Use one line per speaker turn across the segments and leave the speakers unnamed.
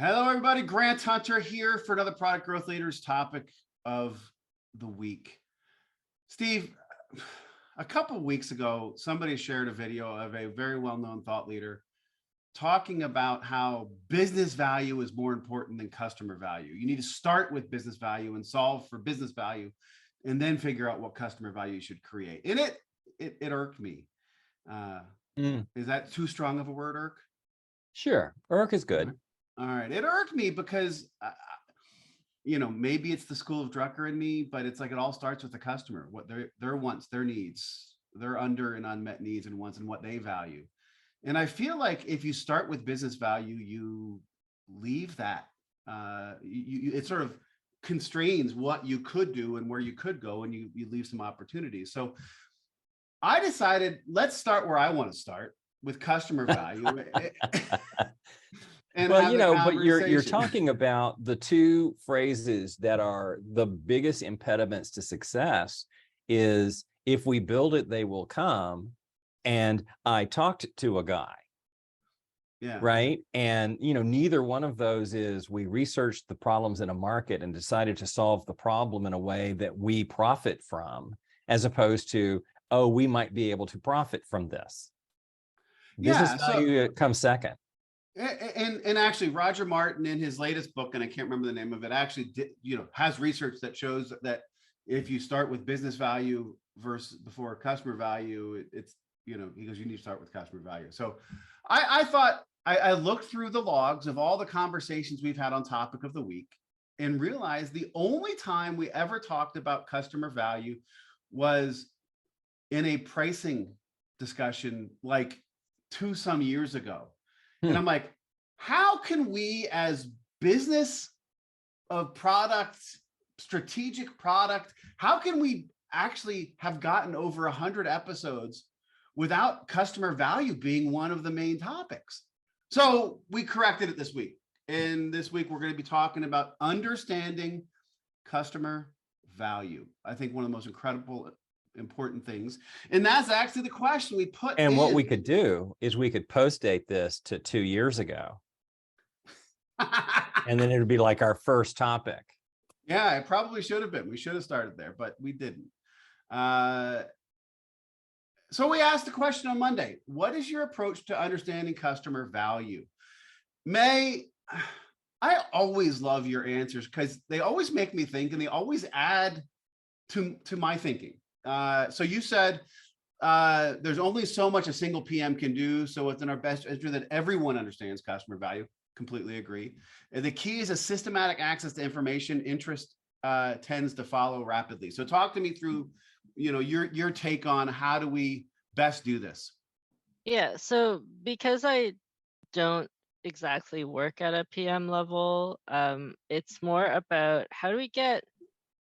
Hello, everybody. Grant Hunter here for another Product Growth Leaders topic of the week. Steve, a couple of weeks ago, somebody shared a video of a very well-known thought leader talking about how business value is more important than customer value. You need to start with business value and solve for business value, and then figure out what customer value you should create. And it irked me. Is that too strong of a word, irk?
Sure, irk is good.
All right. It irked me because, maybe it's the school of Drucker in me, but it's like it all starts with the customer, what their wants, their needs, their under and unmet needs and wants, and what they value. And I feel like if you start with business value, you leave that. It sort of constrains what you could do and where you could go, and you leave some opportunities. So I decided, let's start where I want to start, with customer value.
Well, but you're talking about the two phrases that are the biggest impediments to success is if we build it, they will come. And I talked to a guy.
Yeah.
Right. And, neither one of those is we researched the problems in a market and decided to solve the problem in a way that we profit from, as opposed to, oh, we might be able to profit from this. Business value comes second.
And actually, Roger Martin, in his latest book, and I can't remember the name of it, actually has research that shows that if you start with business value before customer value, it's he goes, you need to start with customer value. So I thought I looked through the logs of all the conversations we've had on topic of the week and realized the only time we ever talked about customer value was in a pricing discussion like some years ago. And I'm like, how can we as business of product, strategic product, how can we actually have gotten over 100 episodes without customer value being one of the main topics? So we corrected it this week. And this week, we're going to be talking about understanding customer value. I think one of the most incredible important things, and that's actually the question we put
and what we could do is we could post date this to 2 years ago and then it would be like our first topic.
Yeah, it probably should have been. We should have started there, but we didn't. So we asked the question on Monday: what is your approach to understanding customer value? May, I always love your answers because they always make me think, and they always add to my thinking. So you said there's only so much a single PM can do, so it's in our best interest that everyone understands customer value. Completely agree. And the key is a systematic access to information. Interest tends to follow rapidly. So talk to me through, your take on how do we best do this?
Yeah, so because I don't exactly work at a PM level, it's more about how do we get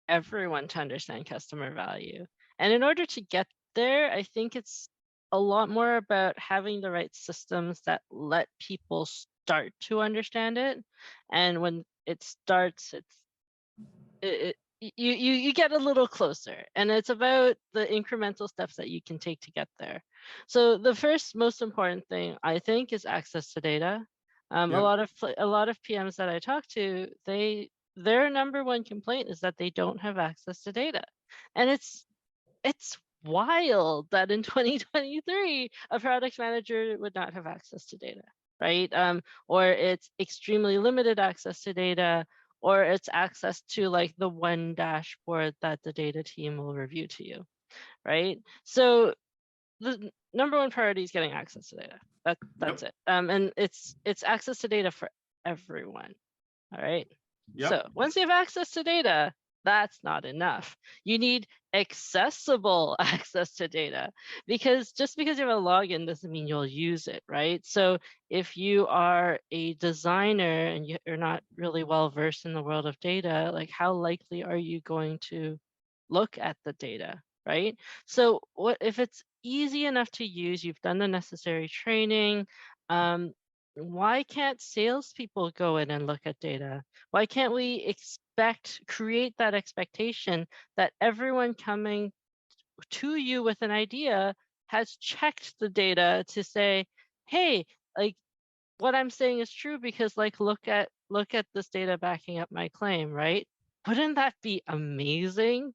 everyone to understand customer value. And in order to get there, I think it's a lot more about having the right systems that let people start to understand it. And when it starts, you get a little closer, and it's about the incremental steps that you can take to get there. So the first most important thing, I think, is access to data. A lot of PMs that I talk to, their number one complaint is that they don't have access to data. And it's wild that in 2023 a product manager would not have access to data, right? Or it's extremely limited access to data, or it's access to like the one dashboard that the data team will review to you, right? So the number one priority is getting access to data. That's it. And it's access to data for everyone. All right. So once you have access to data, that's not enough. You need accessible access to data, because just because you have a login doesn't mean you'll use it, right? So if you are a designer and you're not really well versed in the world of data, like how likely are you going to look at the data, right? So what if it's easy enough to use, you've done the necessary training, why can't salespeople go in and look at data? Why can't we create that expectation that everyone coming to you with an idea has checked the data to say, hey, like what I'm saying is true, because like look at look at this data backing up my claim, right? Wouldn't that be amazing?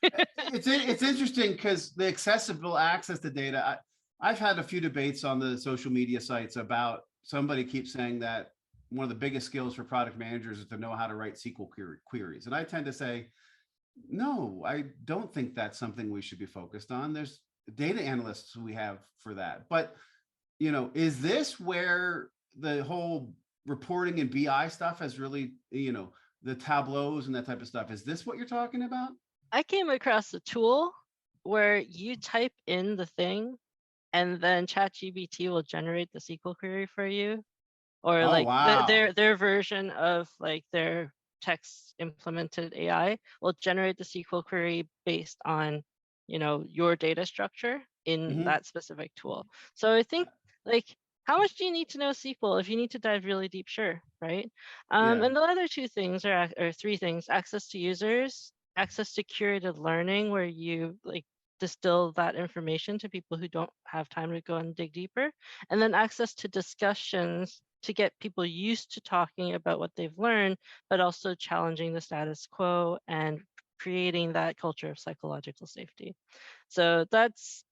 It's interesting because the accessible access to data, I've had a few debates on the social media sites about, somebody keeps saying that one of the biggest skills for product managers is to know how to write SQL queries. And I tend to say, no, I don't think that's something we should be focused on. There's data analysts we have for that. But, is this where the whole reporting and BI stuff has really, the tableaus and that type of stuff, is this what you're talking about?
I came across a tool where you type in the thing and then ChatGPT will generate the SQL query for you, or
Oh,
like
wow.
their version of like their text implemented AI will generate the SQL query based on, your data structure in
Mhm.
that specific tool. So I think, like, how much do you need to know SQL? If you need to dive really deep, sure, right?
Yeah.
And the other two things or three things: access to users, access to curated learning, where you like distill that information to people who don't have time to go and dig deeper, and then access to discussions to get people used to talking about what they've learned, but also challenging the status quo and creating that culture of psychological safety. So that's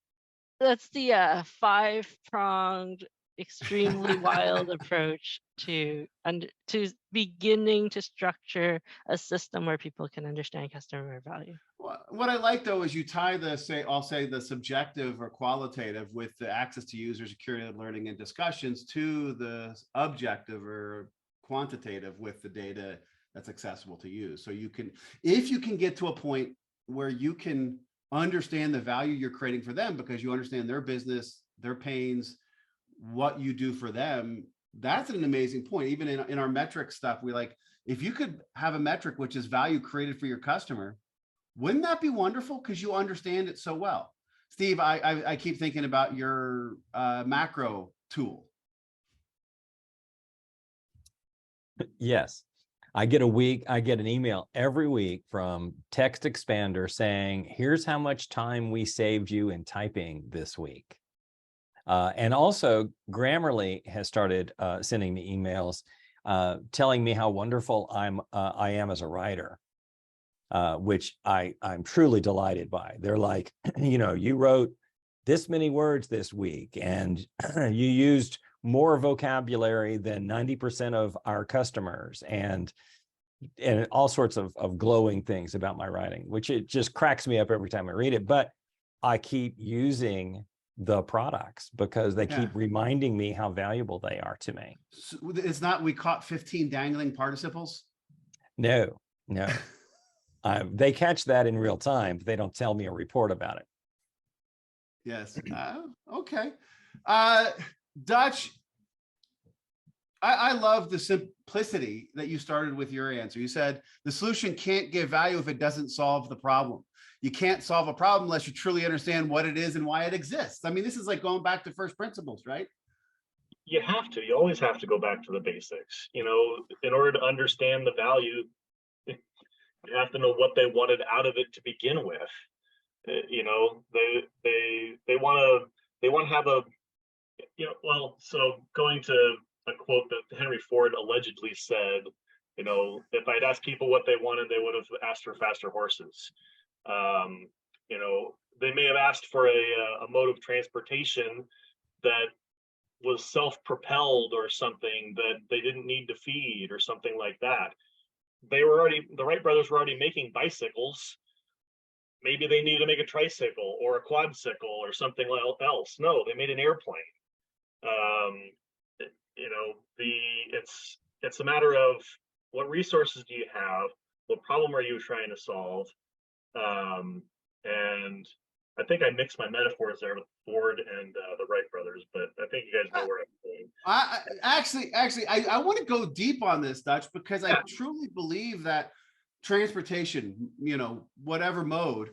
the five-pronged, extremely wild approach to beginning to structure a system where people can understand customer value.
What I like though is you tie I'll say the subjective or qualitative with the access to users, curated learning and discussions, to the objective or quantitative with the data that's accessible to you. So if you can get to a point where you can understand the value you're creating for them because you understand their business, their pains, what you do for them, that's an amazing point. Even in our metric stuff, if you could have a metric which is value created for your customer, wouldn't that be wonderful? Because you understand it so well. Steve, I keep thinking about your macro tool.
Yes. I get an email every week from Text Expander saying, here's how much time we saved you in typing this week. And also Grammarly has started sending me emails telling me how wonderful I am as a writer, which I'm truly delighted by. They're like, you wrote this many words this week and you used more vocabulary than 90% of our customers, and all sorts of glowing things about my writing, which it just cracks me up every time I read it. But I keep using the products because they keep reminding me how valuable they are to me.
So it's not, we caught 15 dangling participles.
No. They catch that in real time, but they don't tell me a report about it.
Yes. Okay. Dutch, I love the simplicity that you started with your answer. You said the solution can't give value if it doesn't solve the problem. You can't solve a problem unless you truly understand what it is and why it exists. I mean, this is like going back to first principles, right?
You always have to go back to the basics. In order to understand the value, you have to know what they wanted out of it to begin with. They want to have a, so going to a quote that Henry Ford allegedly said, if I'd asked people what they wanted, they would have asked for faster horses. They may have asked for a mode of transportation that was self-propelled or something that they didn't need to feed or something like that. The Wright brothers were already making bicycles. Maybe they needed to make a tricycle or a quadcycle or something else. No, they made an airplane. It's a matter of what resources do you have, what problem are you trying to solve, and I think I mixed my metaphors there with Ford and the Wright brothers, but I think you guys know where I'm going.
I want to go deep on this, Dutch, because I truly believe that transportation, whatever mode,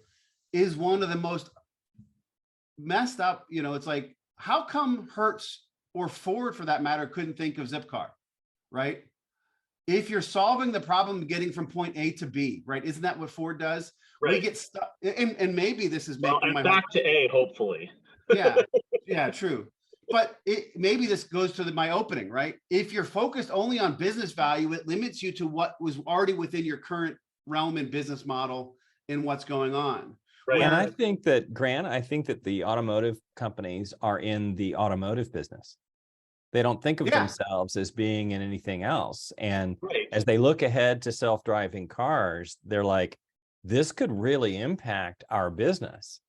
is one of the most messed up. It's like, how come Hertz or Ford, for that matter, couldn't think of Zipcar, right? If you're solving the problem getting from point A to B, right? Isn't that what Ford does?
Right.
We get stuck, and maybe this is making
my back to A, hopefully.
yeah, true. but maybe this goes to my opening, right? If you're focused only on business value, it limits you to what was already within your current realm and business model and what's going on.
Right.
And I think that, Grant, I think that the automotive companies are in the automotive business. They don't think of themselves as being in anything else. And as they look ahead to self-driving cars, they're like, this could really impact our business.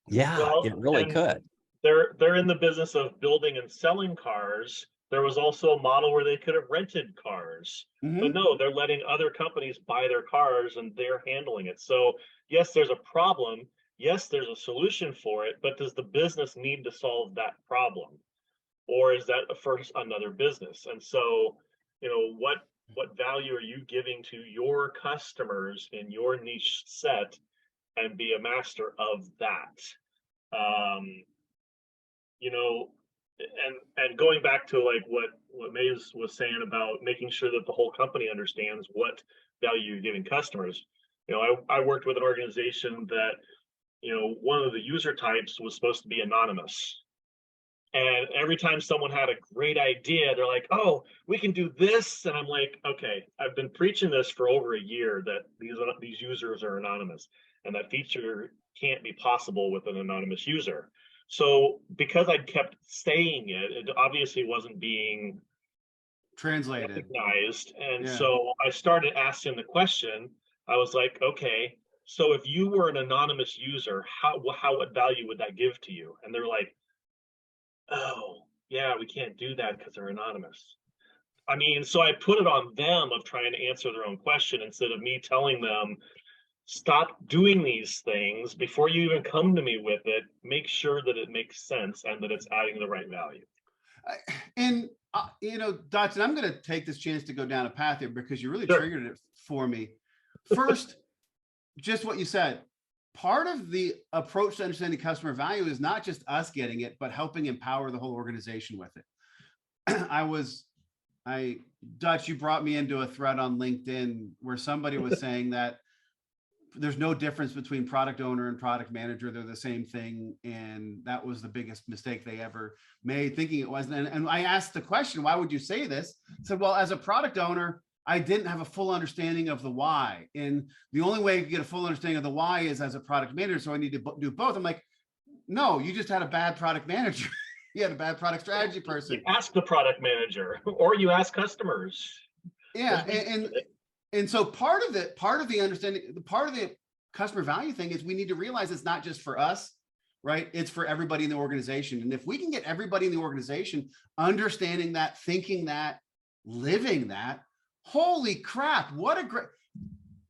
Yeah,
Well,
it really could.
They're in the business of building and selling cars. There was also a model where they could have rented cars, but no, they're letting other companies buy their cars and they're handling it. So yes, there's a problem. Yes, there's a solution for it, but does the business need to solve that problem? Or is that for another business? And so, what value are you giving to your customers in your niche set, and be a master of that? And going back to like what May was saying about making sure that the whole company understands what value you're giving customers. I worked with an organization that, one of the user types was supposed to be anonymous. And every time someone had a great idea, they're like, oh, we can do this. And I'm like, okay, I've been preaching this for over a year that these users are anonymous, and that feature can't be possible with an anonymous user. So because I kept saying it, it obviously wasn't being
translated,
recognized. And so I started asking the question. I was like, okay, so if you were an anonymous user, what value would that give to you? And they're like, oh, yeah, we can't do that because they're anonymous. I mean, so I put it on them of trying to answer their own question instead of me telling them, stop doing these things before you even come to me with it. Make sure that it makes sense and that it's adding the right value.
And, Dotson, I'm going to take this chance to go down a path here because you really triggered it for me. First, just what you said. Part of the approach to understanding customer value is not just us getting it, but helping empower the whole organization with it. Dutch, you brought me into a thread on LinkedIn where somebody was saying that there's no difference between product owner and product manager. They're the same thing. And that was the biggest mistake they ever made, thinking it wasn't. And I asked the question, why would you say this? I said, well, as a product owner, I didn't have a full understanding of the why. And the only way to get a full understanding of the why is as a product manager. So I need to do both. I'm like, no, you just had a bad product manager. You had a bad product strategy person.
You ask the product manager or you ask customers.
Yeah. And so part of the understanding, part of the customer value thing is we need to realize it's not just for us, right? It's for everybody in the organization. And if we can get everybody in the organization understanding that, thinking that, living that, holy crap, what a great,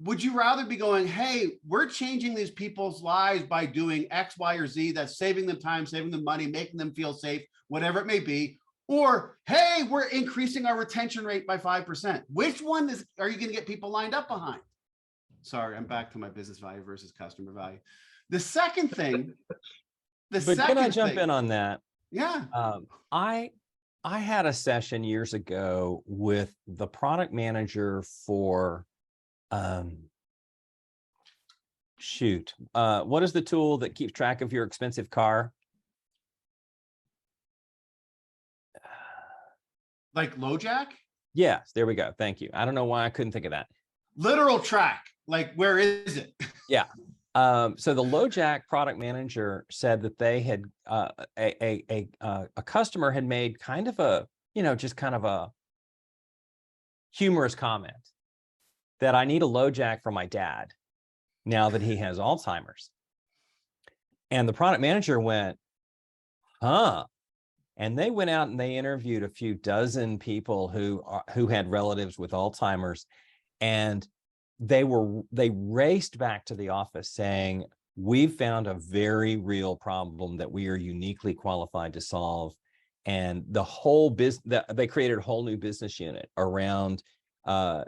would you rather be going, hey, we're changing these people's lives by doing X, Y, or Z, that's saving them time, saving them money, making them feel safe, whatever it may be, or, hey, we're increasing our retention rate by 5%. Which one are you going to get people lined up behind? Sorry, I'm back to my business value versus customer value. The second thing,
can I jump in on that?
Yeah.
I had a session years ago with the product manager for, what is the tool that keeps track of your expensive car?
Like LoJack?
Yes, there we go. Thank you. I don't know why I couldn't think of that.
Literal track. Like, where is it?
Yeah. So the LoJack product manager said that they had a customer had made kind of a, just kind of a humorous comment that I need a LoJack for my dad now that he has Alzheimer's. And the product manager went, huh? And they went out and they interviewed a few dozen people who had relatives with Alzheimer's, and they raced back to the office saying, we've found a very real problem that we are uniquely qualified to solve. And the whole business, they created a whole new business unit around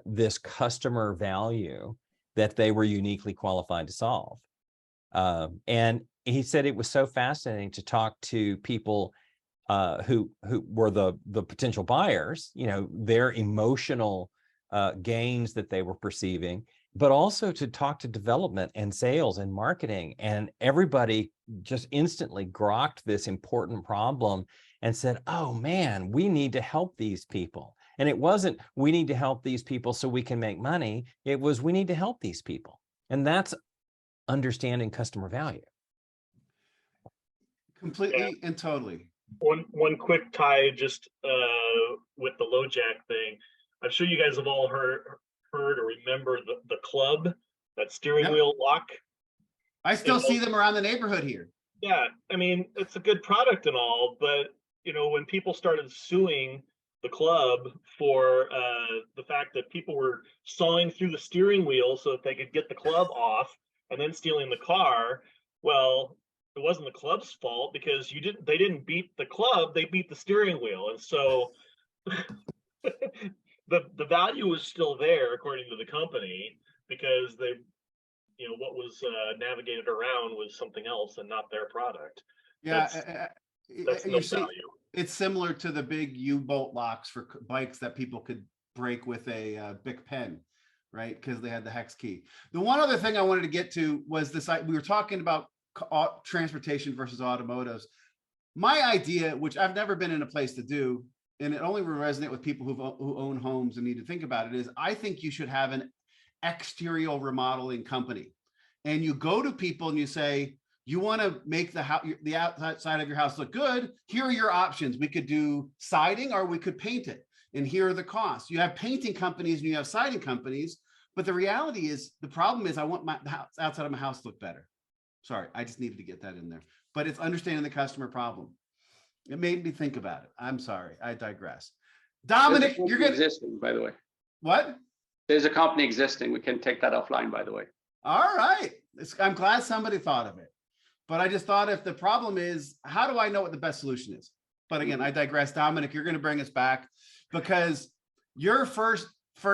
this customer value that they were uniquely qualified to solve. And he said it was so fascinating to talk to people who were the potential buyers, their emotional gains that they were perceiving, but also to talk to development and sales and marketing. And everybody just instantly grokked this important problem and said, oh man, we need to help these people. And it wasn't, we need to help these people so we can make money. It was, we need to help these people. And that's understanding customer value.
Completely and totally.
One quick tie, just with the low jack thing. I'm sure you guys have all heard or remember the club, that steering
Yep.
wheel lock.
I still see them around the neighborhood here.
Yeah, I mean, it's a good product and all, but when people started suing the club for the fact that people were sawing through the steering wheel so that they could get the club off and then stealing the car, well, it wasn't the club's fault because they didn't beat the club, they beat the steering wheel. And so the value was still there according to the company, because they what was navigated around was something else and not their product.
Yeah,
That's no value.
It's similar to the big U-bolt locks for bikes that people could break with a Bic pen, right? Because they had the hex key. The one other thing I wanted to get to was this. We were talking about transportation versus automotives. My idea, which I've never been in a place to do, and it only will resonate with people who own homes and need to think about it, is I think you should have an exterior remodeling company. And you go to people and you say, you want to make the outside of your house look good. Here are your options. We could do siding or we could paint it. And here are the costs. You have painting companies and you have siding companies. But the reality is, the problem is I want the house outside of my house to look better. Sorry, I just needed to get that in there. But it's understanding the customer problem. It made me think about it. I'm sorry, I digress. Dominic, you're going to
existing, by the way.
What?
There's a company existing. We can take that offline, by the way.
All right. I'm glad somebody thought of it. But I just thought, if the problem is, how do I know what the best solution is? But again, I digress. Dominic, you're going to bring us back, because your first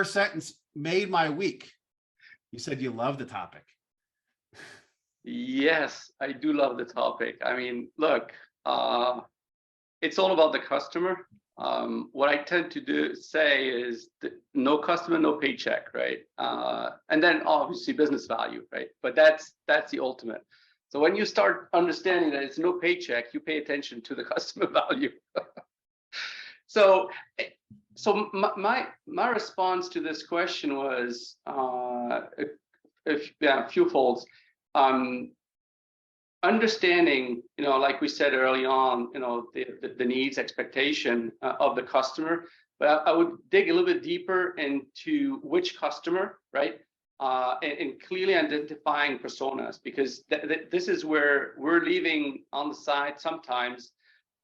sentence made my week. You said you love the topic.
Yes, I do love the topic. I mean, look, it's all about the customer. What I tend to say is no customer, no paycheck, right? And then obviously business value, right? But that's the ultimate. So when you start understanding that it's no paycheck, you pay attention to the customer value. So my response to this question was a few folds. Understanding, like we said early on, the needs, expectation of the customer. But I would dig a little bit deeper into which customer, right? And clearly identifying personas, because this is where we're leaving on the side sometimes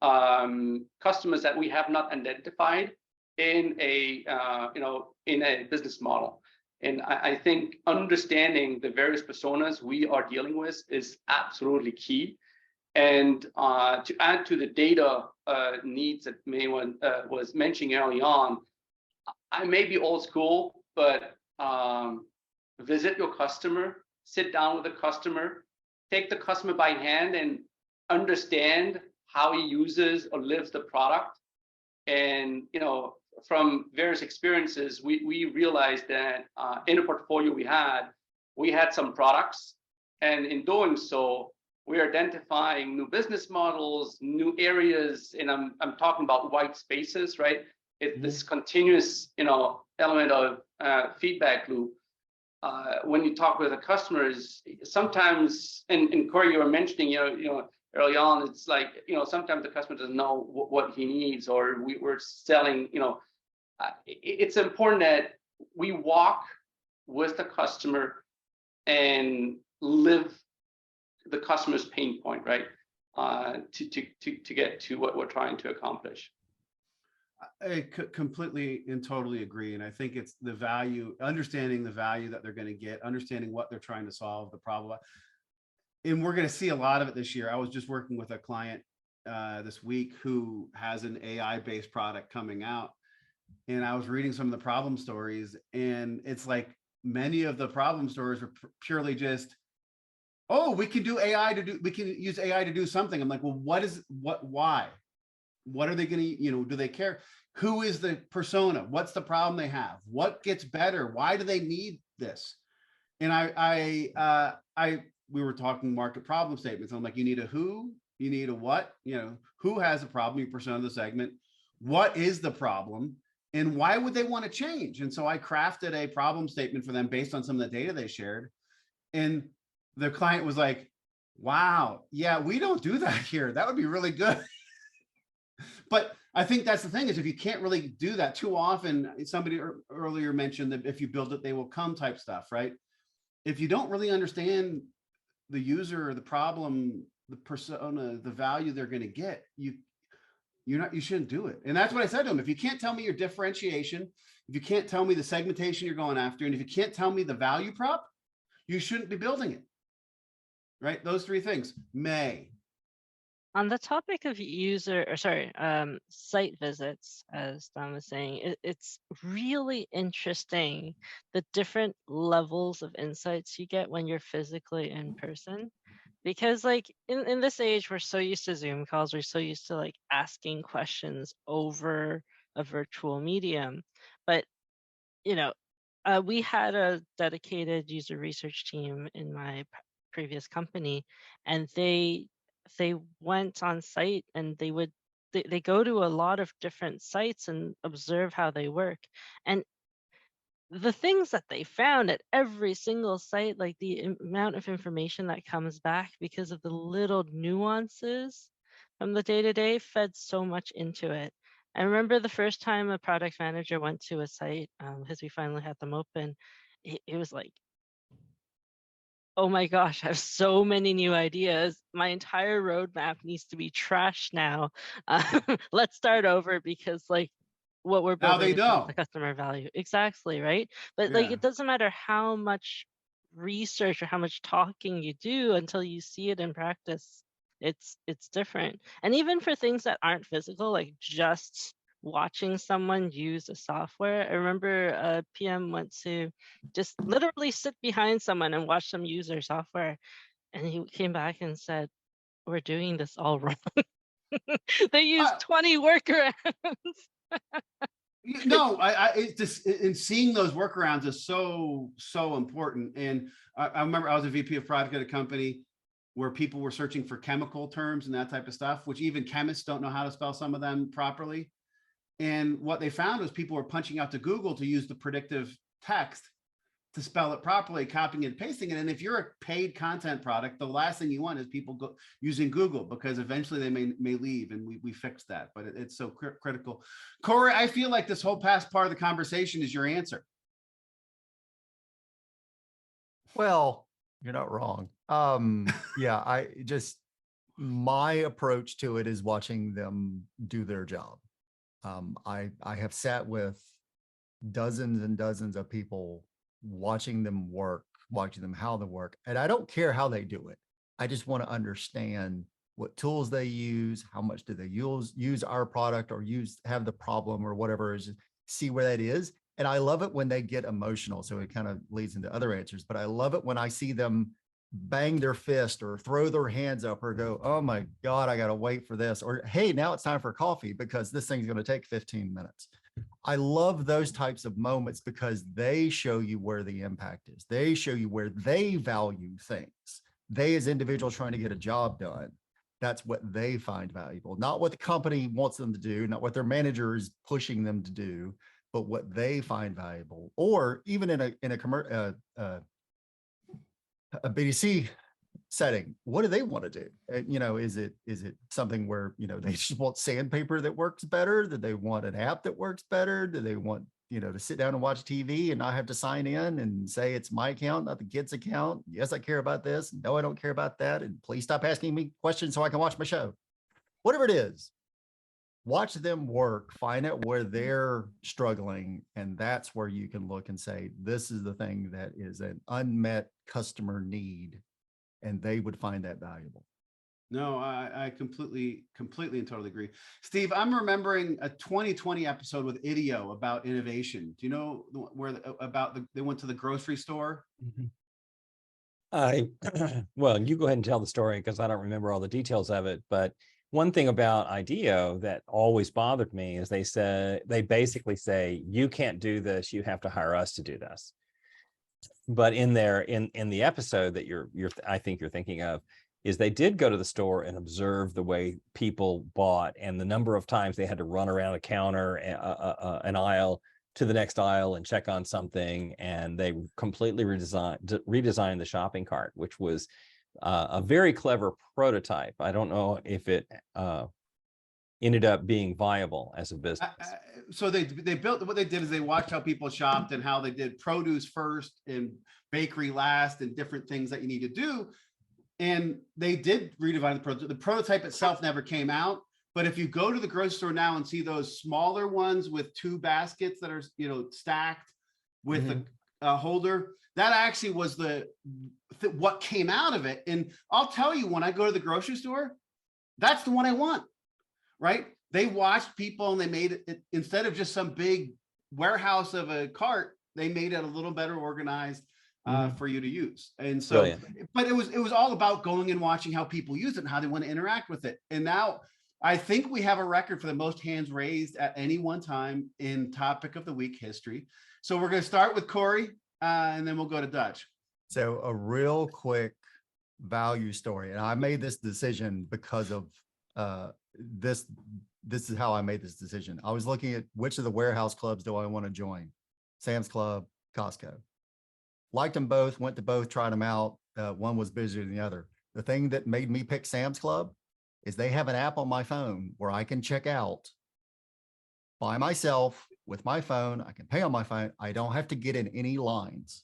customers that we have not identified in a business model. And I think understanding the various personas we are dealing with is absolutely key. And to add to the data needs that May was mentioning early on, I may be old school, but visit your customer, sit down with the customer, take the customer by hand and understand how he uses or lives the product. And, from various experiences, we realized that in the portfolio we had some products, and in doing so, we're identifying new business models, new areas, and I'm talking about white spaces, right? This continuous, element of feedback loop. When you talk with the customers, sometimes, and Cory, you were mentioning, early on, it's like, sometimes the customer doesn't know what he needs, or we're selling, it's important that we walk with the customer and live the customer's pain point, right? To get to what we're trying to accomplish.
I completely and totally agree. And I think it's the value, understanding the value that they're going to get, understanding what they're trying to solve, the problem. And we're going to see a lot of it this year. I was just working with a client this week who has an AI-based product coming out. And I was reading some of the problem stories, and it's like many of the problem stories are purely just, oh, we can use AI to do something. I'm like, well, why? What are they going to, do they care? Who is the persona? What's the problem they have? What gets better? Why do they need this? And we were talking market problem statements. I'm like, you need a who, you need a what, who has a problem, your persona of the segment, what is the problem, and why would they want to change? And so I crafted a problem statement for them based on some of the data they shared. And the client was like, wow, yeah, we don't do that here. That would be really good. But I think that's the thing, is if you can't really do that too often, somebody earlier mentioned that if you build it, they will come type stuff, right? If you don't really understand the user, the problem, the persona, the value they're going to get, you shouldn't do it. And that's what I said to him. If you can't tell me your differentiation, if you can't tell me the segmentation you're going after, and if you can't tell me the value prop, you shouldn't be building it. Right? Those three things. May.
On the topic of site visits, as Don was saying, it's really interesting the different levels of insights you get when you're physically in person. Because like in this age, we're so used to Zoom calls, we're so used to like asking questions over a virtual medium. But we had a dedicated user research team in my previous company, and they went on site, and they go to a lot of different sites and observe how they work. And the things that they found at every single site, like the amount of information that comes back because of the little nuances from the day-to-day, fed so much into it. I remember the first time a product manager went to a site, because we finally had them open, it was like, oh my gosh, I have so many new ideas. My entire roadmap needs to be trashed now. Let's start over, because like what we're
Now
building
they
is not
know.
the customer value. Exactly, right? But like,
Yeah.
it doesn't matter how much research or how much talking you do until you see it in practice. It's different. And even for things that aren't physical, like just watching someone use a software. I remember a PM went to just literally sit behind someone and watch them use their software. And he came back and said, we're doing this all wrong. They used 20 workarounds.
No, it's just, and seeing those workarounds is so important. And I remember I was a VP of product at a company where people were searching for chemical terms and that type of stuff, which even chemists don't know how to spell some of them properly. And what they found was people were punching out to Google to use the predictive text to spell it properly, copying and pasting it. And if you're a paid content product, the last thing you want is people using Google, because eventually they may leave, and we fixed that. But it's so critical. Cory, I feel like this whole past part of the conversation is your answer.
Well, you're not wrong. Yeah, my approach to it is watching them do their job. I have sat with dozens and dozens of people, watching them work, watching them how they work. And I don't care how they do it. I just want to understand what tools they use, how much do they use our product, or have the problem or whatever, is see where that is. And I love it when they get emotional. So it kind of leads into other answers, but I love it when I see them bang their fist or throw their hands up or go, oh my God, I got to wait for this. Or, hey, now it's time for coffee because this thing's going to take 15 minutes. I love those types of moments because they show you where the impact is. They show you where they value things. They, as individuals trying to get a job done, that's what they find valuable, not what the company wants them to do, not what their manager is pushing them to do, but what they find valuable. Or even in a BDC setting, what do they want to do? Is it something where, they just want sandpaper that works better? Do they want an app that works better? Do they want, to sit down and watch TV and not have to sign in and say it's my account, not the kid's account? Yes, I care about this. No, I don't care about that. And please stop asking me questions so I can watch my show. Whatever it is, watch them work, find out where they're struggling. And that's where you can look and say, this is the thing that is an unmet customer need. And they would find that valuable.
No, I completely and totally agree. Steve, I'm remembering a 2020 episode with Ideo about innovation. Do you know where they went to the grocery store?
Well, you go ahead and tell the story because I don't remember all the details of it. But one thing about IDEO that always bothered me is they basically say, you can't do this, you have to hire us to do this. But in there, in the episode that I think you're thinking of, is they did go to the store and observe the way people bought and the number of times they had to run around a counter, an aisle to the next aisle and check on something. And they completely redesigned the shopping cart, which was a very clever prototype. I don't know if it ended up being viable as a business.
So they built, what they did is they watched how people shopped and how they did produce first and bakery last and different things that you need to do. And they did redefine the prototype. The prototype itself never came out. But if you go to the grocery store now and see those smaller ones with two baskets that are, stacked with a holder, that actually was what came out of it. And I'll tell you, when I go to the grocery store, that's the one I want, right? They watched people and they made it, instead of just some big warehouse of a cart, they made it a little better organized for you to use. And so, brilliant. But it was all about going and watching how people use it and how they want to interact with it. And now I think we have a record for the most hands raised at any one time in topic of the week history. So we're going to start with Cory and then we'll go to Dutch.
So a real quick value story. And I made this decision because of this is how I made this decision. I was looking at which of the warehouse clubs do I want to join? Sam's Club, Costco. Liked them both, went to both, tried them out. One was busier than the other. The thing that made me pick Sam's Club is they have an app on my phone where I can check out by myself with my phone. I can pay on my phone. I don't have to get in any lines.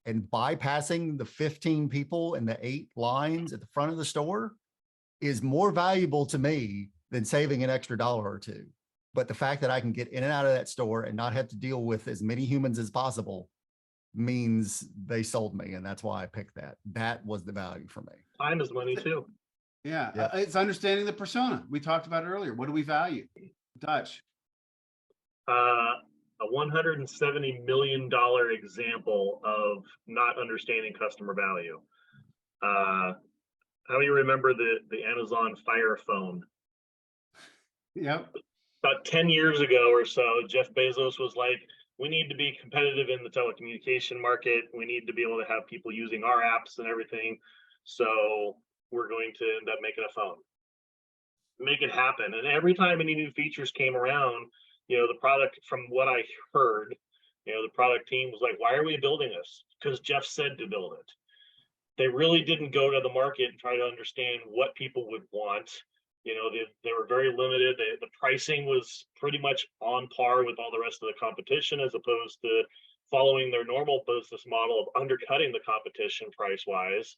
And bypassing the 15 people and the 8 lines at the front of the store is more valuable to me than saving an extra $1 or $2. But the fact that I can get in and out of that store and not have to deal with as many humans as possible means they sold me. And that's why I picked that. That was the value for me.
Time is money too.
Yeah. It's understanding the persona. We talked about it earlier. What do we value? Dutch.
A $170 million example of not understanding customer value. How do you remember the Amazon Fire Phone?
Yep.
About 10 years ago or so, Jeff Bezos was like, we need to be competitive in the telecommunication market. We need to be able to have people using our apps and everything. So we're going to end up making a phone. Make it happen. And every time any new features came around, the product, from what I heard, the product team was like, why are we building this? Because Jeff said to build it. They really didn't go to the market and try to understand what people would want. They were very limited. The pricing was pretty much on par with all the rest of the competition, as opposed to following their normal business model of undercutting the competition price-wise.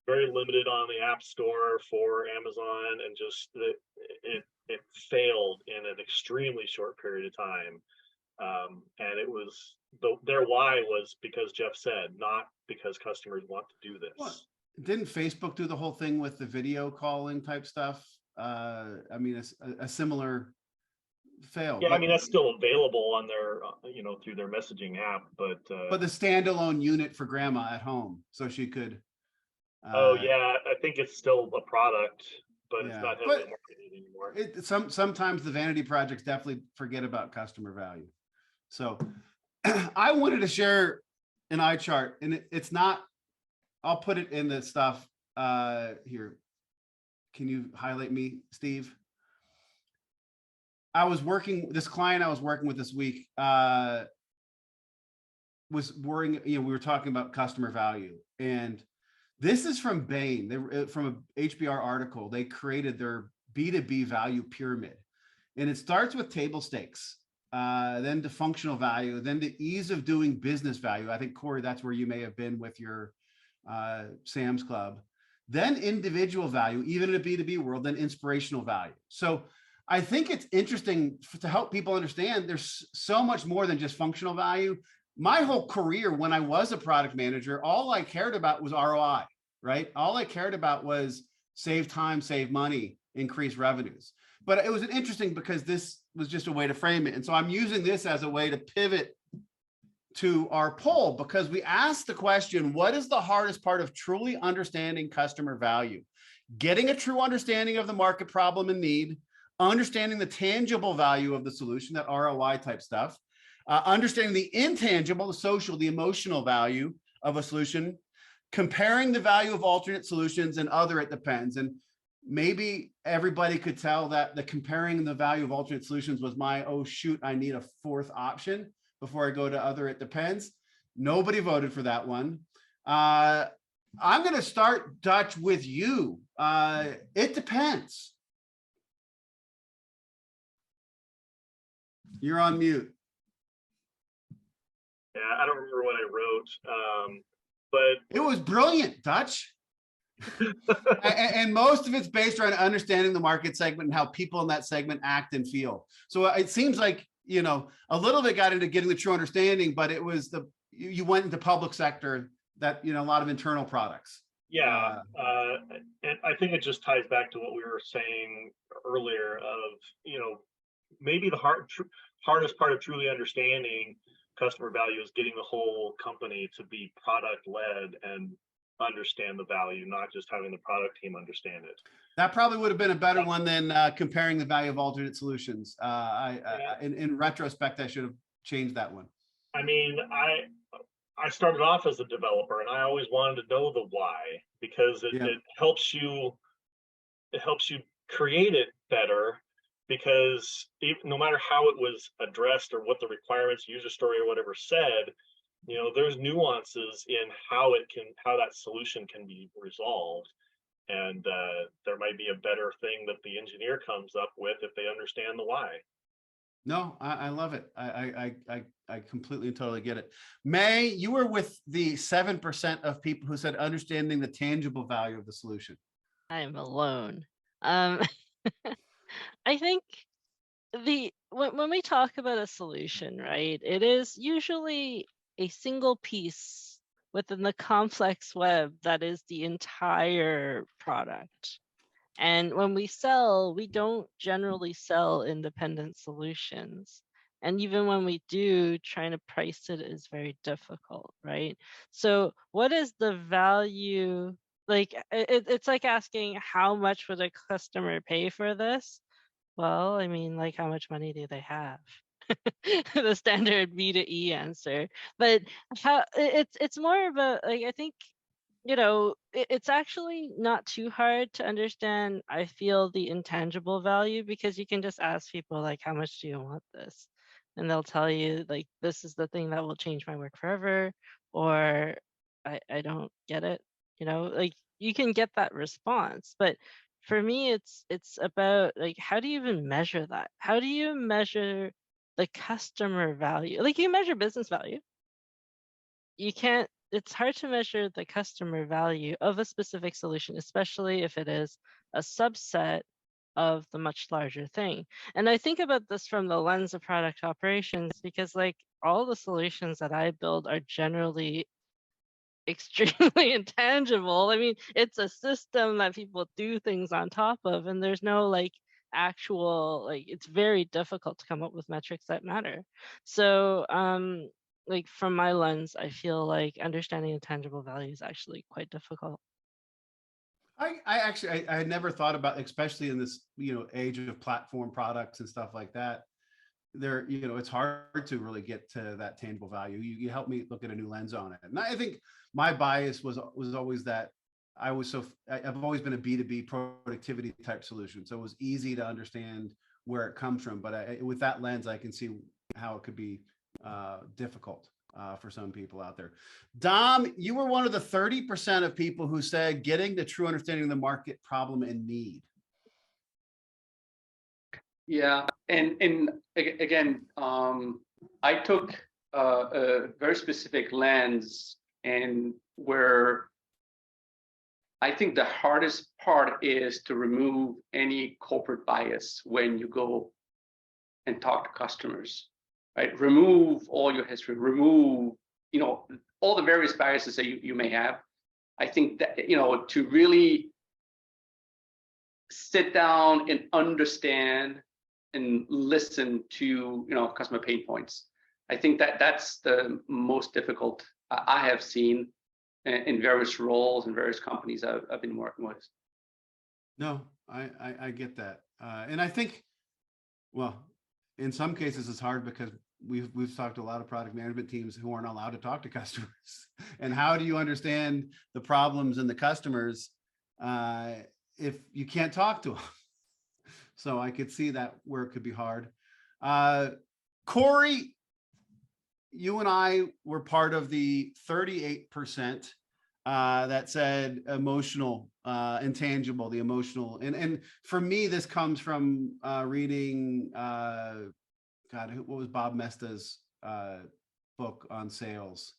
Very limited on the App Store for Amazon, and just it failed in an extremely short period of time. And it was their why was because Jeff said, not because customers want to do this.
What? Didn't Facebook do the whole thing with the video calling type stuff? I mean, a similar fail.
Yeah, I mean, that's still available on their, through their messaging app, but
the standalone unit for grandma at home, so she could.
Oh yeah, I think it's still a product, but it's not heavily marketed anymore.
Sometimes the vanity projects definitely forget about customer value. So I wanted to share an eye chart, and it's not. I'll put it in the stuff here. Can you highlight me, Steve? This client I was working with this week was worrying, we were talking about customer value, and this is from Bain. From an HBR article. They created their B2B value pyramid, and it starts with table stakes, then to functional value, then the ease of doing business value. I think, Cory, that's where you may have been with your Sam's Club, then individual value, even in a B2B world, then inspirational value. So I think it's interesting to help people understand there's so much more than just functional value. My whole career, when I was a product manager, all I cared about was ROI, right? All I cared about was save time, save money, increase revenues. But it was interesting because this was just a way to frame it. And so I'm using this as a way to pivot to our poll, because we asked the question, what is the hardest part of truly understanding customer value? Getting a true understanding of the market problem and need, understanding the tangible value of the solution, that ROI type stuff, understanding the intangible, the social, the emotional value of a solution, comparing the value of alternate solutions, and other it depends. And maybe everybody could tell that the comparing the value of alternate solutions was my, oh shoot, I need a fourth option before I go to other it depends. Nobody voted for that one. I'm going to start, Dutch, with you. It depends. You're on mute.
Yeah, I don't remember what I wrote, but
it was brilliant, Dutch. And most of it's based around understanding the market segment and how people in that segment act and feel. So it seems like, you know, a little bit got into getting the true understanding, but it was you went into public sector, that, you know, a lot of internal products.
Yeah, and I think it just ties back to what we were saying earlier of, you know, maybe the hardest part of truly understanding customer value is getting the whole company to be product led and understand the value, not just having the product team understand it.
That probably would have been a better one than comparing the value of alternate solutions. In retrospect, I should have changed that one.
I mean, I started off as a developer, and I always wanted to know the why, because it helps you create it better, because no matter how it was addressed or what the requirements, user story, or whatever said, you know, there's nuances in how that solution can be resolved. And there might be a better thing that the engineer comes up with if they understand the why.
No, I love it. I completely and totally get it. May, you were with the 7% of people who said understanding the tangible value of the solution.
I am alone. I think when we talk about a solution, right, it is usually a single piece within the complex web that is the entire product. And when we sell, we don't generally sell independent solutions. And even when we do, trying to price it is very difficult, right? So what is the value? Like, it's like asking, how much would a customer pay for this? Well, I mean, like, how much money do they have? The standard B2E answer. But it's more about, like, I think, you know, it's actually not too hard to understand, I feel, the intangible value, because you can just ask people, like, how much do you want this? And they'll tell you, like, this is the thing that will change my work forever, or I don't get it. You know, like, you can get that response. But for me, it's about, like, how do you even measure that? How do you measure the customer value? Like, you measure business value. You can't, it's hard to measure the customer value of a specific solution, especially if it is a subset of the much larger thing. And I think about this from the lens of product operations, because, like, all the solutions that I build are generally extremely intangible. I mean, it's a system that people do things on top of, and there's no, like, actual, like, it's very difficult to come up with metrics that matter. So like, from my lens, I feel like understanding intangible value is actually quite difficult.
I actually had never thought about, especially in this, you know, age of platform products and stuff like that. There, you know, it's hard to really get to that tangible value. You help me look at a new lens on it. And I think my bias was always that I've always been a B2B productivity type solution. So it was easy to understand where it comes from. But with that lens, I can see how it could be difficult for some people out there. Dom, you were one of the 30% of people who said getting the true understanding of the market problem and need.
Yeah, and again, I took a very specific lens, and where I think the hardest part is to remove any corporate bias when you go and talk to customers, right? Remove all your history, remove, you know, all the various biases that you may have. I think that, you know, to really sit down and understand and listen to, you know, customer pain points. I think that that's the most difficult I have seen in various roles and various companies I've been working with.
No, I get that. And I think, well, in some cases it's hard because we've talked to a lot of product management teams who aren't allowed to talk to customers. And how do you understand the problems in the customers if you can't talk to them? So I could see that where it could be hard. Cory, you and I were part of the 38% that said emotional, intangible, the emotional. And for me, this comes from reading, what was Bob Mesta's book on sales?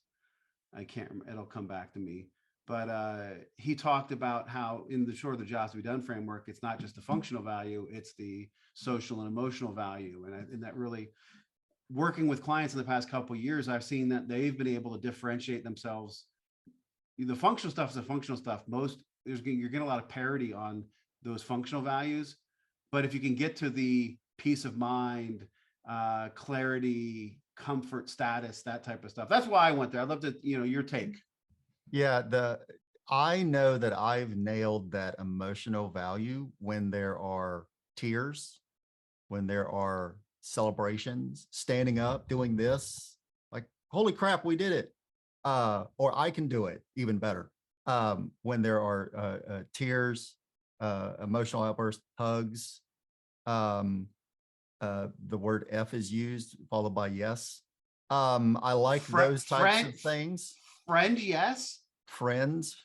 I can't remember, it'll come back to me. But he talked about how in the the jobs to be done framework, it's not just the functional value, it's the social and emotional value. And that really, working with clients in the past couple of years, I've seen that they've been able to differentiate themselves. The functional stuff is the functional stuff. You're getting a lot of parity on those functional values. But if you can get to the peace of mind, clarity, comfort, status, that type of stuff. That's why I went there. I'd love to, your take.
Yeah, I know that I've nailed that emotional value when there are tears, when there are celebrations, standing up, doing this, like, holy crap, we did it. Or I can do it even better. When there are tears, emotional outbursts, hugs, the word F is used, followed by yes. I like those types of things.
Friend, yes.
Friends,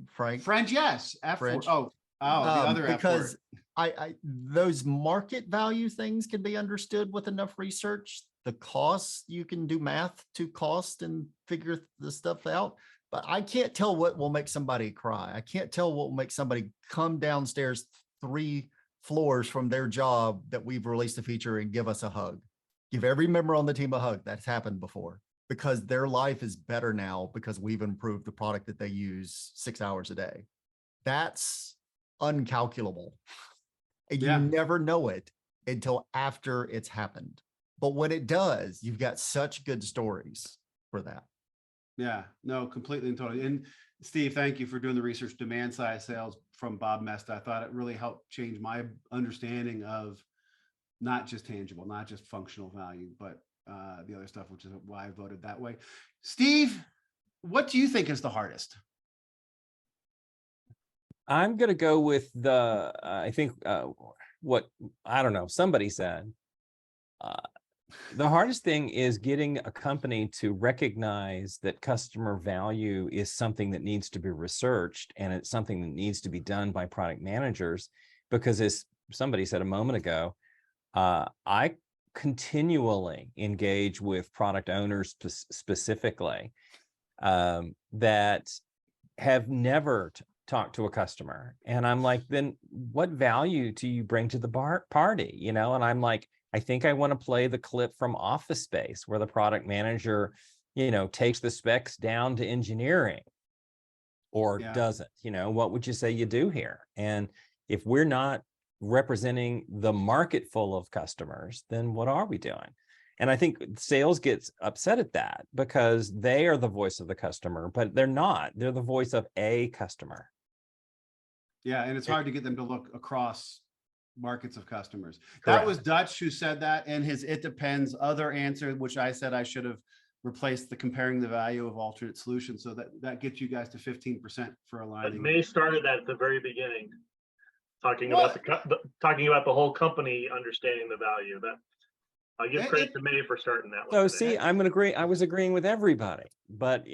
Frank.
Friend, yes.
French.
The other F
because
word.
Those market value things can be understood with enough research. The cost, you can do math to cost and figure the stuff out. But I can't tell what will make somebody cry. I can't tell what will make somebody come downstairs 3 floors from their job that we've released a feature and give us a hug. Give every member on the team a hug. That's happened before, because their life is better now because we've improved the product that they use 6 hours a day. That's uncalculable. And you never know it until after it's happened. But when it does, you've got such good stories for that.
Yeah, no, completely and totally. And Steve, thank you for doing the research, demand side sales from Bob Mesta. I thought it really helped change my understanding of not just tangible, not just functional value, but the other stuff, which is why I voted that way. Steve, what do you think is the hardest?
I'm going to go with I think I don't know, somebody said, the hardest thing is getting a company to recognize that customer value is something that needs to be researched, and it's something that needs to be done by product managers, because as somebody said a moment ago, I continually engage with product owners specifically that have never talked to a customer. And I'm like, then what value do you bring to the party? And I'm like, I think I want to play the clip from Office Space where the product manager, takes the specs down to engineering or doesn't. What would you say you do here? And if we're not representing the market full of customers, then what are we doing? And I think sales gets upset at that because they are the voice of the customer, but they're not. They're the voice of a customer.
Yeah, and it's hard to get them to look across markets of customers.
Correct.
That was Dutch who said that, and his "it depends" other answer, which I said I should have replaced the comparing the value of alternate solutions. So that gets you guys to 15% for aligning.
May started that at the very beginning, talking about the whole company understanding the value. That I give credit to May for starting that one.
So see, I'm going to agree. I was agreeing with everybody, but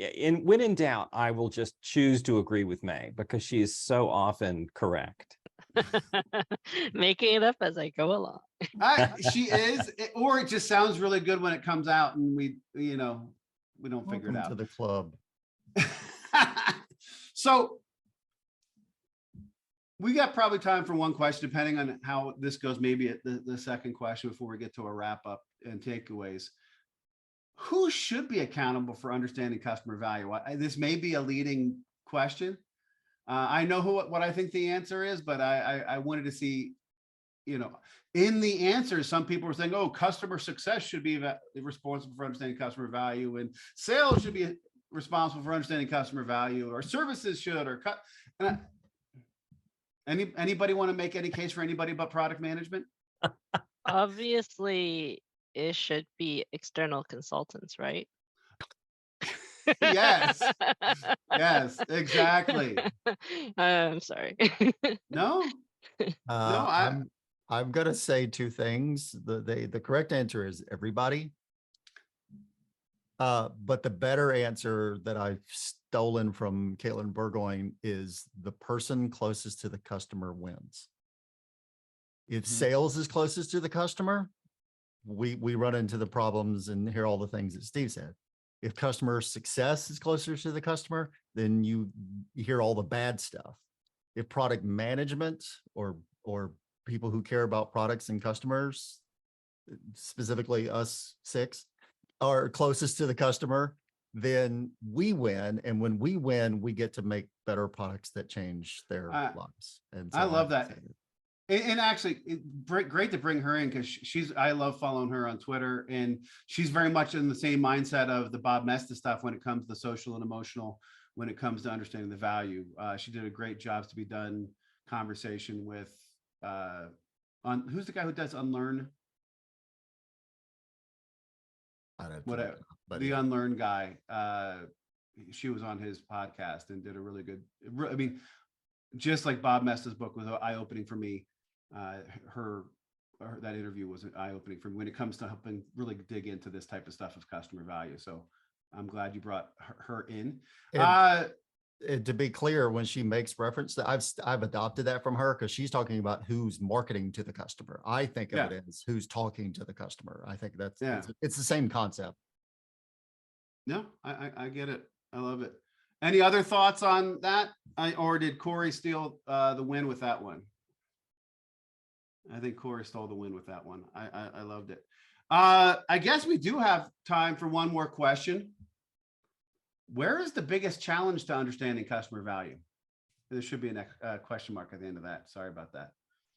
when in doubt, I will just choose to agree with May because she is so often correct.
Making it up as I go along.
She is, or it just sounds really good when it comes out, and we don't figure it out.
To the club.
So we got probably time for one question, depending on how this goes. Maybe at the second question before we get to a wrap up and takeaways. Who should be accountable for understanding customer value? This may be a leading question. I know what I think the answer is, but I wanted to see, in the answers, some people were saying, "Oh, customer success should be responsible for understanding customer value, and sales should be responsible for understanding customer value, or services should, or cut." Anybody want to make any case for anybody but product management?
Obviously, it should be external consultants, right?
Yes. Yes, exactly.
I'm sorry.
No, no,
I'm gonna say two things. The correct answer is everybody. But the better answer that I've stolen from Caitlin Burgoyne is the person closest to the customer wins. If sales is closest to the customer, we run into the problems and hear all the things that Steve said. If customer success is closer to the customer, then you hear all the bad stuff. If product management or people who care about products and customers, specifically us six, are closest to the customer, then we win. And when we win, we get to make better products that change their lives. And so
I love that. And actually, great to bring her in, because I love following her on Twitter, and she's very much in the same mindset of the Bob Mesta stuff when it comes to social and emotional, when it comes to understanding the value. She did a great Jobs to Be Done conversation with who's the guy who does Unlearn? Whatever, the Unlearn guy. She was on his podcast and did a really good, I mean, just like Bob Mesta's book was eye-opening for me. That interview was eye-opening for me when it comes to helping really dig into this type of stuff of customer value. So I'm glad you brought her in.
To be clear, when she makes reference that I've adopted that from her, because she's talking about who's marketing to the customer. I think of it as who's talking to the customer. I think that's it's the same concept.
No, I get it. I love it. Any other thoughts on that? Or did Cory steal the win with that one? I think Cory stole the win with that one. I loved it. I guess we do have time for one more question. Where is the biggest challenge to understanding customer value? There should be a question mark at the end of that. Sorry about that.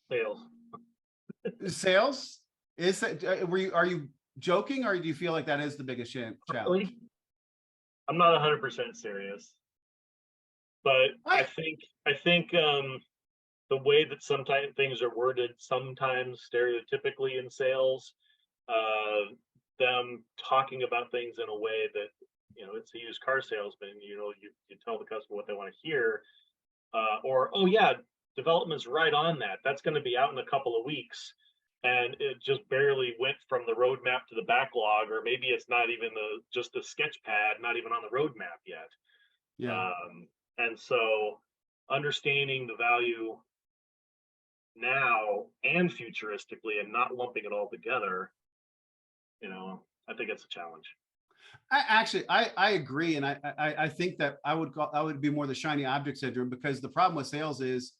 Sales.
Sales? Is that, are you joking, or do you feel like that is the biggest challenge?
I'm not 100% serious, but I think the way that sometimes things are worded, sometimes stereotypically in sales, them talking about things in a way that, it's a used car salesman, you tell the customer what they want to hear, or, oh yeah, development's right on that. That's going to be out in a couple of weeks. And it just barely went from the roadmap to the backlog, or maybe it's not even just the sketch pad, not even on the roadmap yet.
Yeah.
And so understanding the value now and futuristically and not lumping it all together, I think it's a challenge.
I agree. And I think that I would be more the shiny object syndrome, because the problem with sales is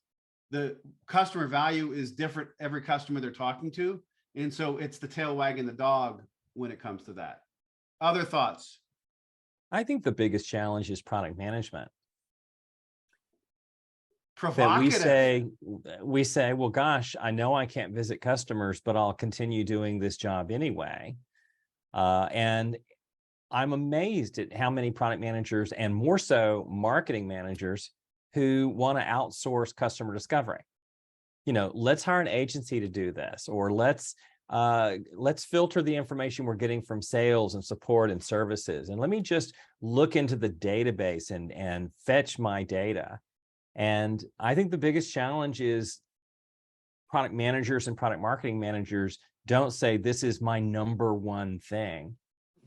the customer value is different every customer they're talking to. And so it's the tail wagging the dog when it comes to that. Other thoughts?
I think the biggest challenge is product management.
Provocative.
That we say, well, gosh, I know I can't visit customers, but I'll continue doing this job anyway. And I'm amazed at how many product managers, and more so marketing managers, who want to outsource customer discovery. Let's hire an agency to do this, or let's filter the information we're getting from sales and support and services, and let me just look into the database and fetch my data. And I think the biggest challenge is product managers and product marketing managers don't say, this is my number one thing,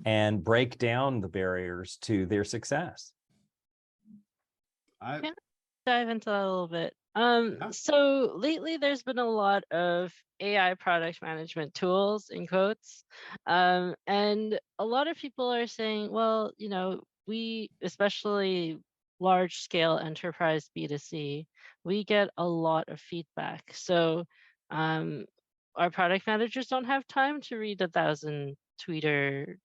and break down the barriers to their success.
Can I dive into that a little bit?
Yeah.
So lately there's been a lot of AI product management tools, in quotes. And a lot of people are saying, well, we, especially large scale enterprise B2C, we get a lot of feedback. So our product managers don't have time to read 1,000 Twitter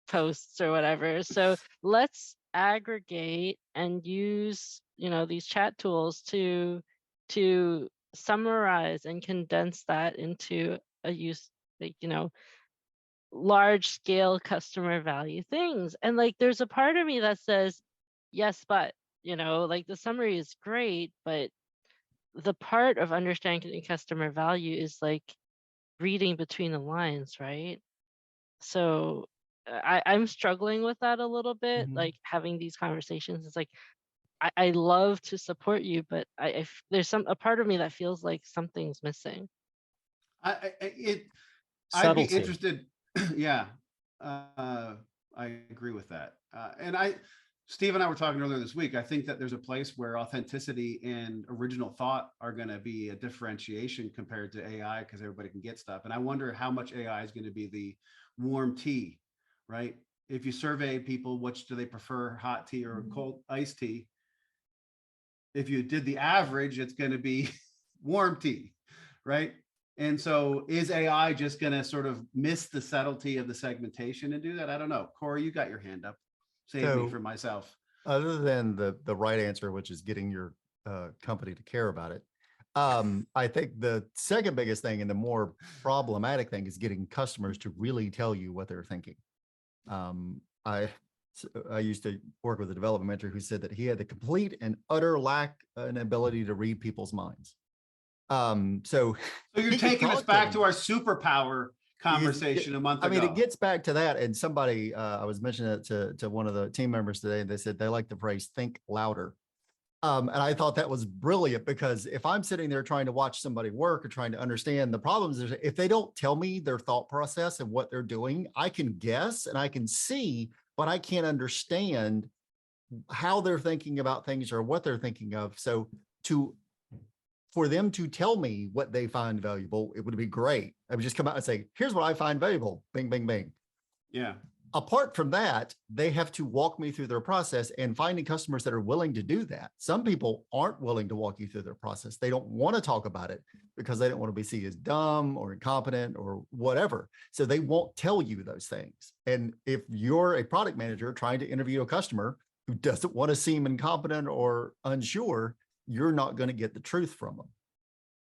posts or whatever. So let's aggregate and use, these chat tools to summarize and condense that into a large scale customer value things. And there's a part of me that says, yes, but the summary is great, but the part of understanding customer value is reading between the lines, right? So I'm struggling with that a little bit,
Mhm.
like having these conversations. It's like I love to support you, but there's a part of me that feels like something's missing.
I'd be
Subtlety.
interested. Yeah, I agree with that. Steve and I were talking earlier this week. I think that there's a place where authenticity and original thought are going to be a differentiation compared to AI because everybody can get stuff. And I wonder how much AI is going to be the warm tea, right? If you survey people, which do they prefer, hot tea or cold iced tea? If you did the average, it's going to be warm tea, right? And so is AI just going to sort of miss the subtlety of the segmentation and do that? I don't know. Cory, you got your hand up. Save me
So-
from myself.
Other than the right answer, which is getting your company to care about it, I think the second biggest thing and the more problematic thing is getting customers to really tell you what they're thinking. I used to work with a development mentor who said that he had the complete and utter lack an ability to read people's minds. So
So you're
he could
taking us
talk
back
them.
to our superpower conversation a month
I mean,
ago.
it gets back to that. And somebody, I was mentioning it to one of the team members today, and they said they like the phrase "think louder." And I thought that was brilliant because if I'm sitting there trying to watch somebody work or trying to understand the problems, if they don't tell me their thought process and what they're doing, I can guess and I can see, but I can't understand how they're thinking about things or what they're thinking of. So for them to tell me what they find valuable, it would be great. I would just come out and say, here's what I find valuable. Bing, bing, bing.
Yeah.
Apart from that, they have to walk me through their process and finding customers that are willing to do that. Some people aren't willing to walk you through their process. They don't want to talk about it because they don't want to be seen as dumb or incompetent or whatever. So they won't tell you those things. And if you're a product manager trying to interview a customer who doesn't want to seem incompetent or unsure, you're not going to get the truth from them.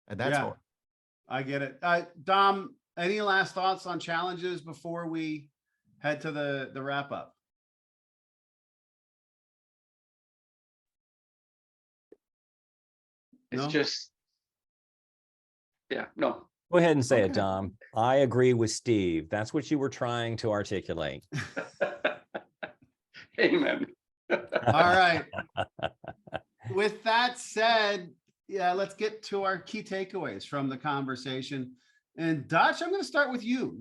And that's hard.
I get it. Dom, any last thoughts on challenges before we head to the wrap up?
It's
No?
just, yeah, no.
Go ahead and say it,
Okay.
Dom. I agree with Steve. That's what you were trying to articulate.
Amen.
All right. With that said, yeah, let's get to our key takeaways from the conversation. And Dutch, I'm going to start with you.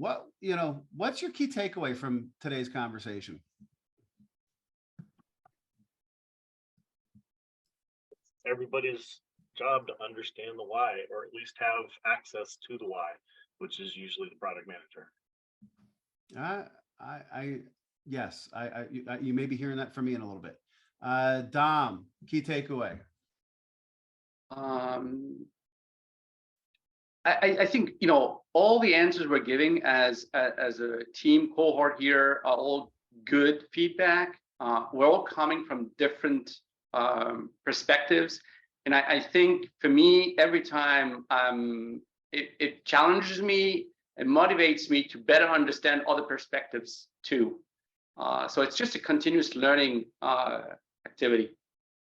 What's your key takeaway from today's conversation?
Everybody's job to understand the why, or at least have access to the why, which is usually the product manager.
Yes, you may be hearing that from me in a little bit. Dom, key takeaway.
I think, all the answers we're giving as a team cohort here are all good feedback. We're all coming from different perspectives. And I think for me, every time it challenges me and motivates me to better understand other perspectives too. So it's just a continuous learning activity.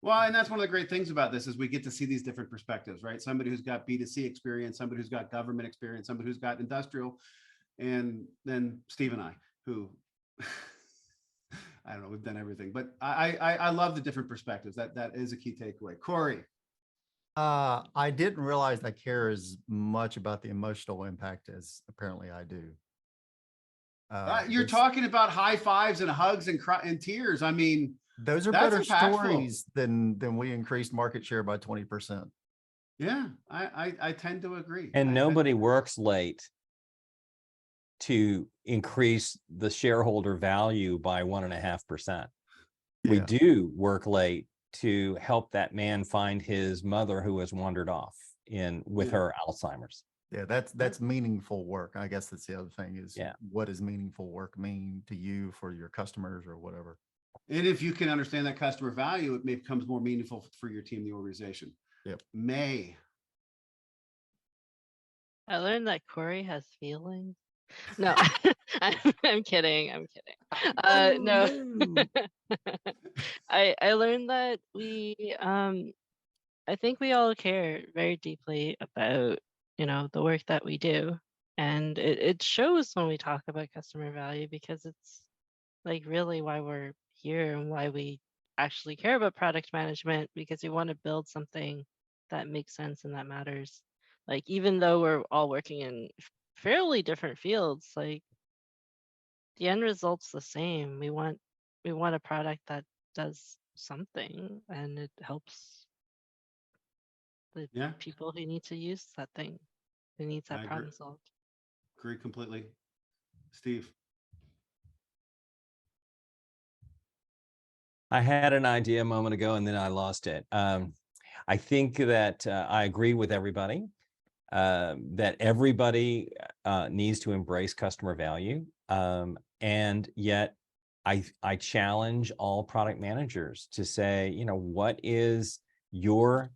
Well, and that's one of the great things about this is we get to see these different perspectives, right? Somebody who's got B2C experience, somebody who's got government experience, somebody who's got industrial, and then Steve and I, who I don't know, we've done everything, but I love the different perspectives. That is a key takeaway. Cory.
I didn't realize I care as much about the emotional impact as apparently I do.
You're talking about high fives and hugs and tears. I mean,
those are better stories than we increased market share by 20%.
Yeah, I tend to agree.
And nobody works late to increase the shareholder value by 1.5%. We do work late to help that man find his mother who has wandered off with her Alzheimer's.
Yeah, that's meaningful work. I guess that's the other thing is what does meaningful work mean to you for your customers or whatever?
And if you can understand that customer value, it becomes more meaningful for your team, the organization.
Yep.
May.
I learned that Cory has feelings. No, I'm kidding. No, I learned that I think we all care very deeply about, the work that we do. And it shows when we talk about customer value, because it's like really why we're here and why we actually care about product management, because we want to build something that makes sense and that matters. Like, even though we're all working in fairly different fields, like the end result's the same. We want a product that does something and it helps the
Yeah,
people who need to use that thing, who needs
I
that
agree.
problem solved.
Agree completely. Steve.
I had an idea a moment ago and then I lost it. I think that I agree with everybody that everybody needs to embrace customer value. And yet I challenge all product managers to say, you know, what is your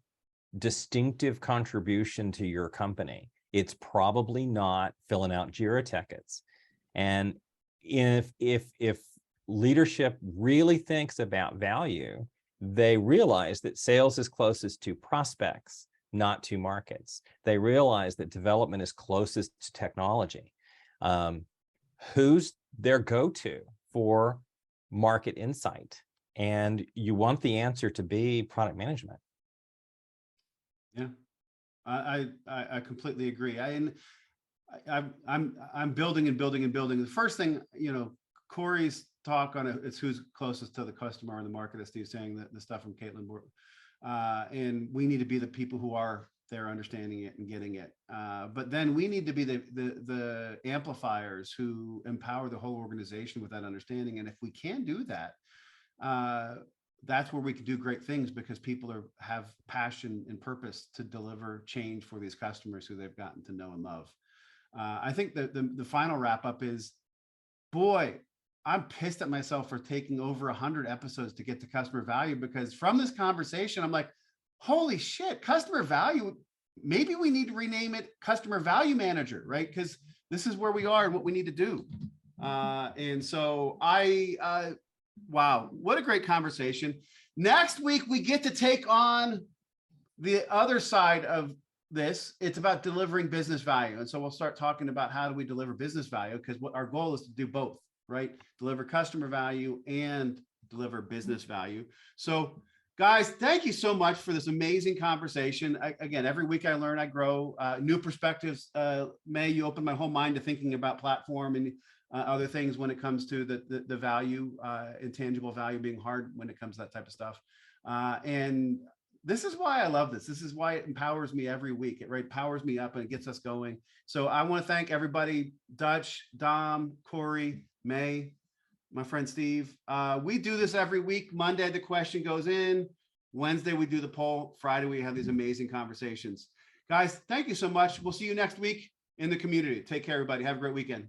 distinctive contribution to your company? It's probably not filling out Jira tickets. And if leadership really thinks about value, they realize that sales is closest to prospects, not to markets. They realize that development is closest to technology. Who's their go-to for market insight? And you want the answer to be product management.
Yeah, I completely agree. I'm building and building and building. The first thing, you know, Cory's talk on it's who's closest to the customer in the market, as Steve's saying, the stuff from Caitlin. And we need to be the people who are there understanding it and getting it. But then we need to be the amplifiers who empower the whole organization with that understanding. And if we can do that, that's where we can do great things, because people have passion and purpose to deliver change for these customers who they've gotten to know and love. I think that the final wrap up is, boy, I'm pissed at myself for taking over 100 episodes to get to customer value, because from this conversation, I'm like, holy shit, customer value. Maybe we need to rename it Customer Value Manager, right? Because this is where we are and what we need to do. And so wow, what a great conversation. Next week, we get to take on the other side of this. It's about delivering business value. And so we'll start talking about how do we deliver business value, because what our goal is to do both, right? Deliver customer value and deliver business value. So guys, thank you so much for this amazing conversation. Again, every week I learn, I grow, new perspectives. May, you open my whole mind to thinking about platform and other things when it comes to the value, intangible value being hard when it comes to that type of stuff. And this is why I love this. This is why it empowers me every week. It right powers me up and it gets us going. So I want to thank everybody, Dutch, Dom, Cory, May, my friend Steve. We do this every week. Monday, the question goes in. Wednesday, we do the poll. Friday, we have these amazing conversations. Guys, thank you so much. We'll see you next week in the community. Take care, everybody. Have a great weekend.